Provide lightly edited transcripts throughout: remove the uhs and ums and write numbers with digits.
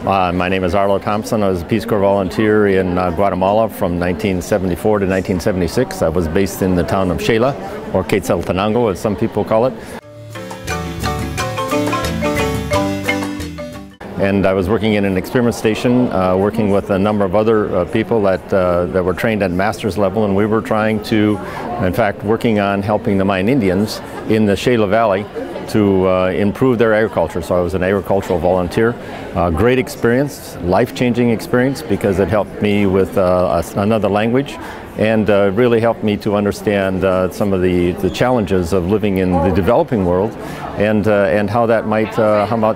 My name is Arlo Thompson. I was a Peace Corps volunteer in Guatemala from 1974 to 1976. I was based in the town of Xela, or Quetzaltenango as some people call it. And I was working in an experiment station, working with a number of other people that were trained at master's level, and we were trying to, in fact, working on helping the Mayan Indians in the Xela Valley to improve their agriculture. So I was an agricultural volunteer. Great experience, life-changing experience, because it helped me with another language, and really helped me to understand some of the challenges of living in the developing world, and how that might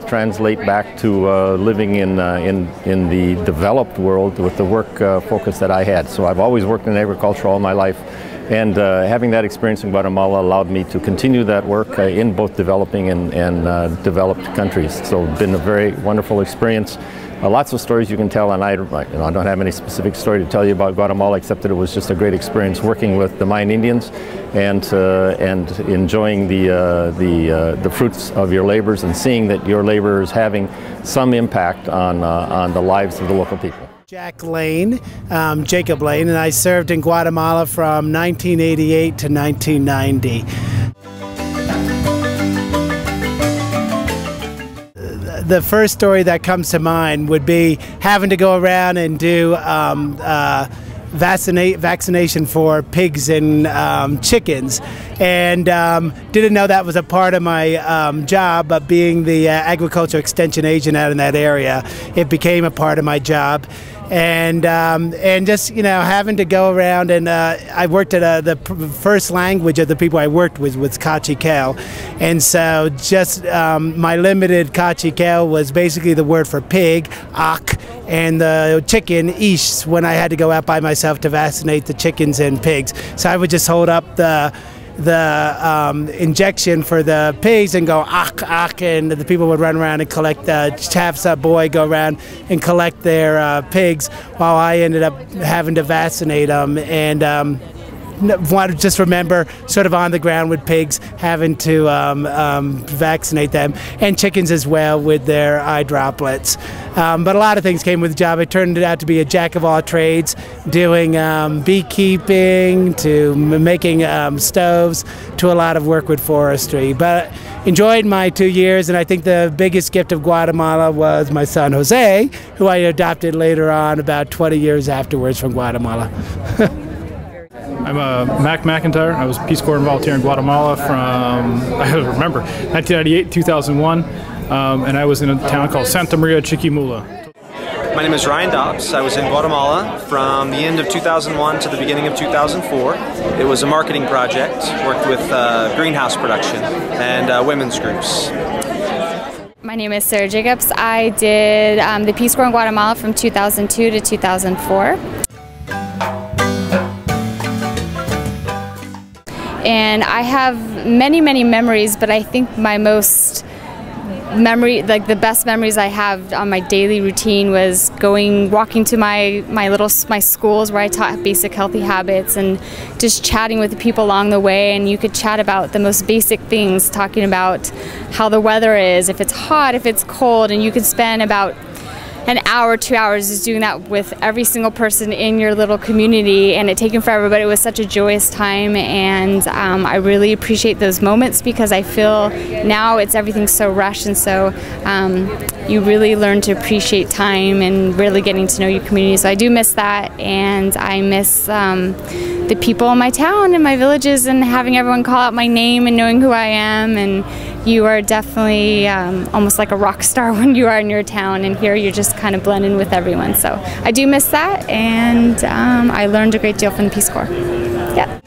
translate back to living in the developed world with the work focus that I had. So I've always worked in agriculture all my life, and having that experience in Guatemala allowed me to continue that work in both developing and developed countries. So it's been a very wonderful experience. Lots of stories you can tell, and I don't have any specific story to tell you about Guatemala, except that it was just a great experience working with the Mayan Indians and enjoying the fruits of your labors and seeing that your labor is having some impact on the lives of the local people. Jack Lane, Jacob Lane, and I served in Guatemala from 1988 to 1990. The first story that comes to mind would be having to go around and do vaccination for pigs and chickens, and didn't know that was a part of my job, but being the agriculture extension agent out in that area, it became a part of my job. And just, you know, having to go around, and I worked at the first language of the people I worked with was Cachiquel, and so just my limited Cachiquel was basically the word for pig, ak, and the chicken, ish, when I had to go out by myself to vaccinate the chickens and pigs. So I would just hold up the injection for the pigs and go ak ak, and the people would run around and collect have a boy go around and collect their pigs, while I ended up having to vaccinate them. And just remember, sort of on the ground with pigs, having to vaccinate them, and chickens as well with their eye droplets. But a lot of things came with the job. It turned out to be a jack of all trades, doing beekeeping to making stoves to a lot of work with forestry. But enjoyed my 2 years, and I think the biggest gift of Guatemala was my son Jose, who I adopted later on about 20 years afterwards from Guatemala. I'm Mac McIntyre. I was Peace Corps volunteer in Guatemala from, I don't remember, 1998 2001, and I was in a town called Santa Maria Chiquimula. My name is Ryan Dobbs. I was in Guatemala from the end of 2001 to the beginning of 2004. It was a marketing project, worked with greenhouse production and women's groups. My name is Sarah Jacobs. I did the Peace Corps in Guatemala from 2002 to 2004. And I have many, many memories, but I think my most the best memories I have on my daily routine was walking to my schools where I taught basic healthy habits, and just chatting with the people along the way. And you could chat about the most basic things, talking about how the weather is, if it's hot, if it's cold, and you could spend about an hour, 2 hours just doing that with every single person in your little community, and it taken forever, but it was such a joyous time. And I really appreciate those moments, because I feel now everything's so rushed, and so you really learn to appreciate time and really getting to know your community. So I do miss that, and I miss the people in my town and my villages, and having everyone call out my name and knowing who I am. And you are definitely almost like a rock star when you are in your town, and here you're just kind of blending with everyone. So I do miss that, and I learned a great deal from the Peace Corps. Yeah.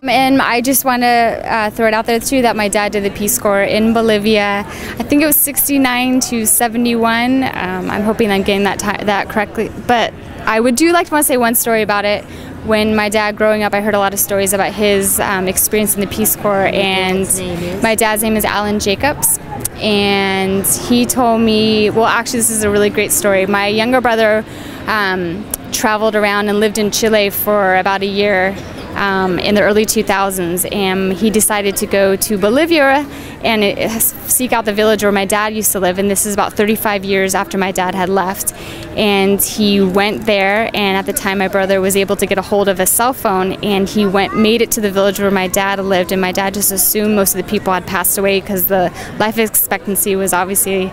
And I just want to throw it out there too that my dad did the Peace Corps in Bolivia. I think it was 69 to 71. I'm hoping I'm getting that correctly, but I would like to say one story about it. When my dad, growing up, I heard a lot of stories about his experience in the Peace Corps, and my dad's name is Alan Jacobs, and he told me, well, actually this is a really great story. My younger brother traveled around and lived in Chile for about a year in the early 2000s, and he decided to go to Bolivia seek out the village where my dad used to live, and this is about 35 years after my dad had left. And he went there, and at the time my brother was able to get a hold of a cell phone, and he made it to the village where my dad lived, and my dad just assumed most of the people had passed away because the life expectancy was obviously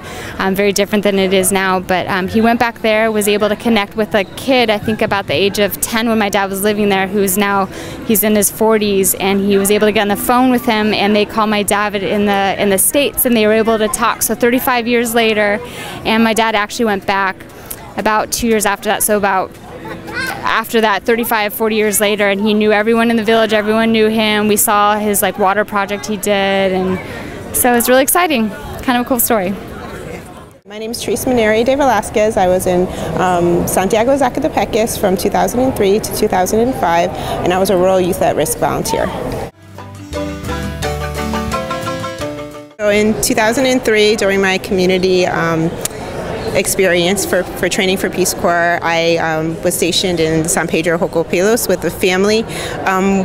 very different than it is now. But he went back there, was able to connect with a kid, I think about the age of 10 when my dad was living there, he's in his 40s, and he was able to get on the phone with him, and they called my dad in the States, and they were able to talk. So 35 years later, and my dad actually went back about 2 years after that, so about after that, 35, 40 years later, and he knew everyone in the village, everyone knew him. We saw his water project he did, and so it's really exciting, kind of a cool story. My name is Teresa Maneri de Velasquez. I was in Santiago Zacatepec from 2003 to 2005, and I was a Rural Youth at Risk volunteer. So in 2003, during my community experience for training for Peace Corps, I was stationed in San Pedro Jocopilos with a family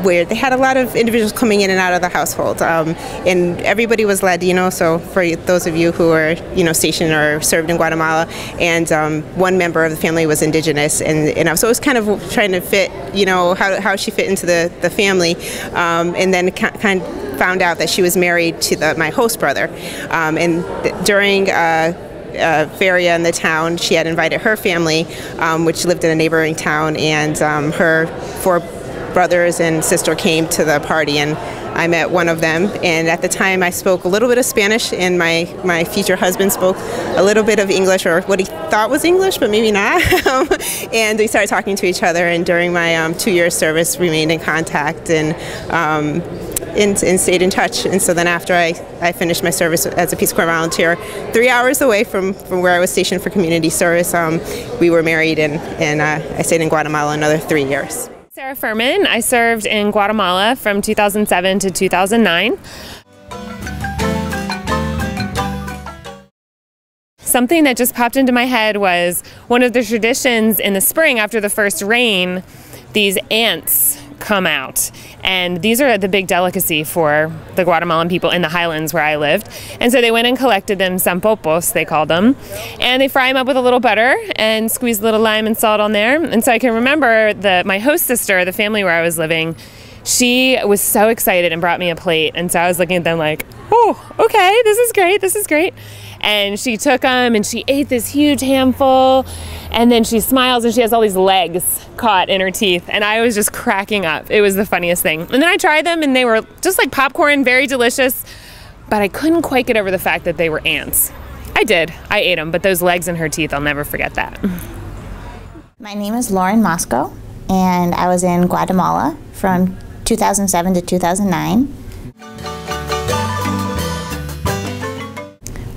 where they had a lot of individuals coming in and out of the household, and everybody was Ladino. So for those of you who are stationed or served in Guatemala, and one member of the family was indigenous, and I was always kind of trying to fit how she fit into the family, and then kind of found out that she was married to my host brother, and during feria in the town, she had invited her family, which lived in a neighboring town, and her 4 brothers and sister came to the party, and I met one of them. And at the time I spoke a little bit of Spanish, and my future husband spoke a little bit of English, or what he thought was English, but maybe not. And we started talking to each other, and during my 2-year service remained in contact, and stayed in touch. And so then after I finished my service as a Peace Corps volunteer, 3 hours away from where I was stationed for community service, we were married, and I stayed in Guatemala another 3 years. Sarah Furman. I served in Guatemala from 2007 to 2009. Something that just popped into my head was one of the traditions in the spring after the first rain, these ants come out, and these are the big delicacy for the Guatemalan people in the highlands where I lived. And so they went and collected them, zampopos they called them, and they fry them up with a little butter and squeeze a little lime and salt on there. And so I can remember my host sister, the family where I was living, she was so excited and brought me a plate, and so I was looking at them like, oh, okay, this is great, this is great. And she took them and she ate this huge handful, and then she smiles and she has all these legs caught in her teeth, and I was just cracking up. It was the funniest thing. And then I tried them, and they were just like popcorn, very delicious, but I couldn't quite get over the fact that they were ants. I ate them, but those legs in her teeth, I'll never forget that. My name is Lauren Moscow, and I was in Guatemala from 2007 to 2009.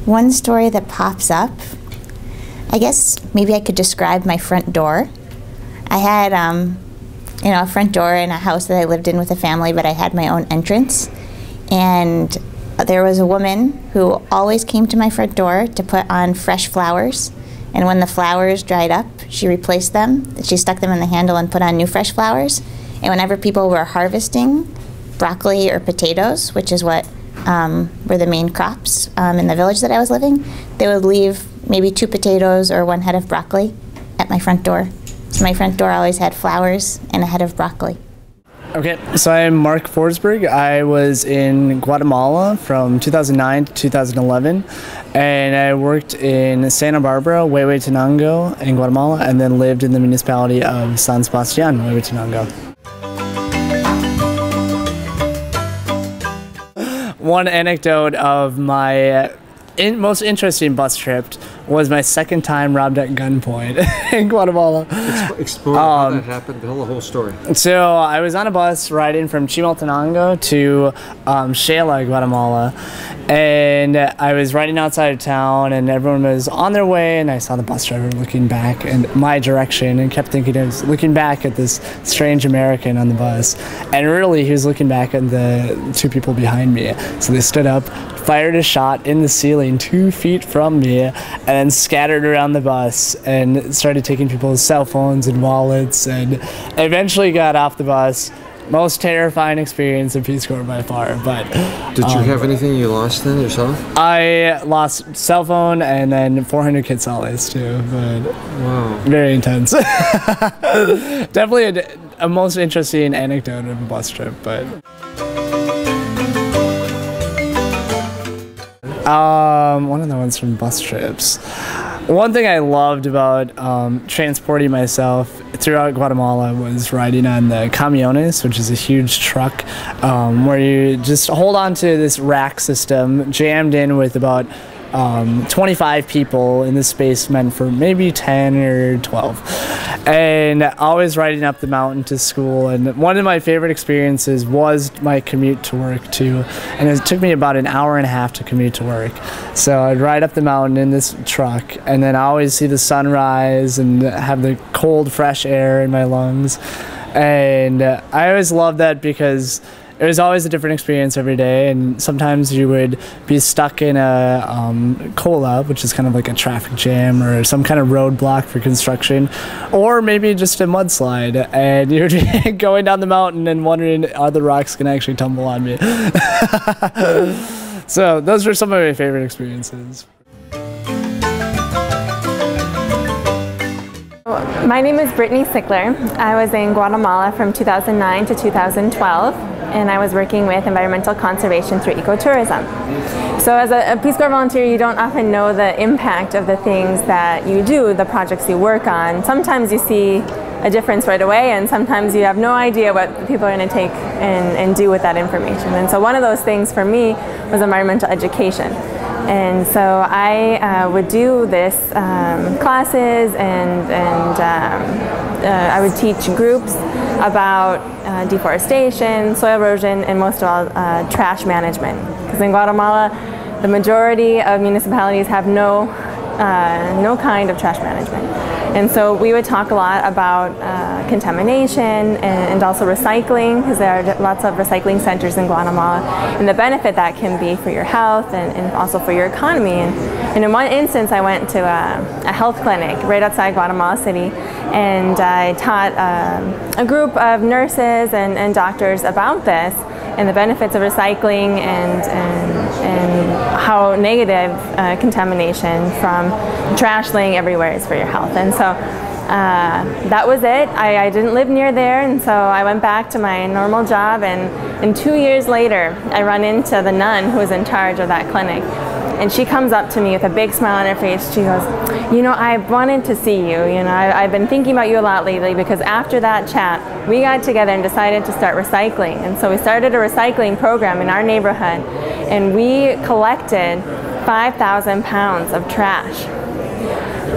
One story that pops up, I guess maybe I could describe my front door. I had a front door in a house that I lived in with a family, but I had my own entrance. And there was a woman who always came to my front door to put on fresh flowers. And when the flowers dried up, she replaced them. She stuck them in the handle and put on new fresh flowers. And whenever people were harvesting broccoli or potatoes, which is what were the main crops in the village that I was living, they would leave maybe 2 potatoes or 1 head of broccoli at my front door. So my front door always had flowers and a head of broccoli. Okay, so I'm Mark Forsberg. I was in Guatemala from 2009 to 2011, and I worked in Santa Barbara, Huehuetenango in Guatemala, and then lived in the municipality of San Sebastian, Huehuetenango. One anecdote of my most interesting bus trip was my second time robbed at gunpoint in Guatemala. Explore how that happened, tell the whole story. So I was on a bus riding from Chimaltenango to Xela, Guatemala, and I was riding outside of town, and everyone was on their way, and I saw the bus driver looking back in my direction and kept thinking I was looking back at this strange American on the bus, and really he was looking back at the 2 people behind me. So they stood up, fired a shot in the ceiling 2 feet from me, and then scattered around the bus and started taking people's cell phones and wallets, and eventually got off the bus, most terrifying experience in Peace Corps by far. But did you have anything you lost then yourself? I lost cell phone and then 400 kit solids too. But wow, very intense. Definitely a most interesting anecdote of a bus trip, but. One of the ones from bus trips. One thing I loved about transporting myself throughout Guatemala was riding on the camiones, which is a huge truck where you just hold on to this rack system jammed in with about 25 people in this space meant for maybe 10 or 12, and always riding up the mountain to school. And one of my favorite experiences was my commute to work too, and it took me about an hour and a half to commute to work. So I'd ride up the mountain in this truck, and then I always see the sunrise and have the cold fresh air in my lungs. And I always loved that because it was always a different experience every day, and sometimes you would be stuck in a cola, which is kind of like a traffic jam or some kind of roadblock for construction, or maybe just a mudslide, and you're going down the mountain and wondering, are the rocks going to actually tumble on me? So those were some of my favorite experiences. My name is Brittany Sickler. I was in Guatemala from 2009 to 2012, and I was working with environmental conservation through ecotourism. So as a Peace Corps volunteer, you don't often know the impact of the things that you do, the projects you work on. Sometimes you see a difference right away, and sometimes you have no idea what people are going to take and do with that information. And so one of those things for me was environmental education. And so I would do this classes, and I would teach groups about deforestation, soil erosion, and most of all trash management. Because in Guatemala, the majority of municipalities have no kind of trash management. And so we would talk a lot about contamination and also recycling, because there are lots of recycling centers in Guatemala, and the benefit that can be for your health and also for your economy. And in one instance, I went to a health clinic right outside Guatemala City, and I taught a group of nurses and doctors about this and the benefits of recycling and how negative contamination from trash laying everywhere is for your health. And so that was it. I didn't live near there, and so I went back to my normal job, and 2 years later I run into the nun who was in charge of that clinic. And she comes up to me with a big smile on her face. She goes, you know, I wanted to see you. You know, I've been thinking about you a lot lately, because after that chat, we got together and decided to start recycling. And so we started a recycling program in our neighborhood, and we collected 5,000 pounds of trash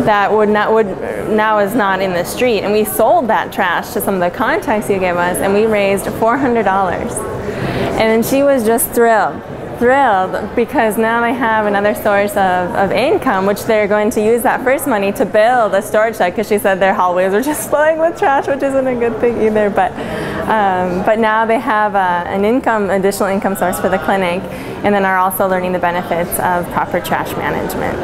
that now is not in the street. And we sold that trash to some of the contacts you gave us, and we raised $400. And she was just thrilled because now they have another source of income, which they're going to use that first money to build a storage shed, because she said their hallways are just flowing with trash, which isn't a good thing either. But now they have an additional income source for the clinic, and then are also learning the benefits of proper trash management.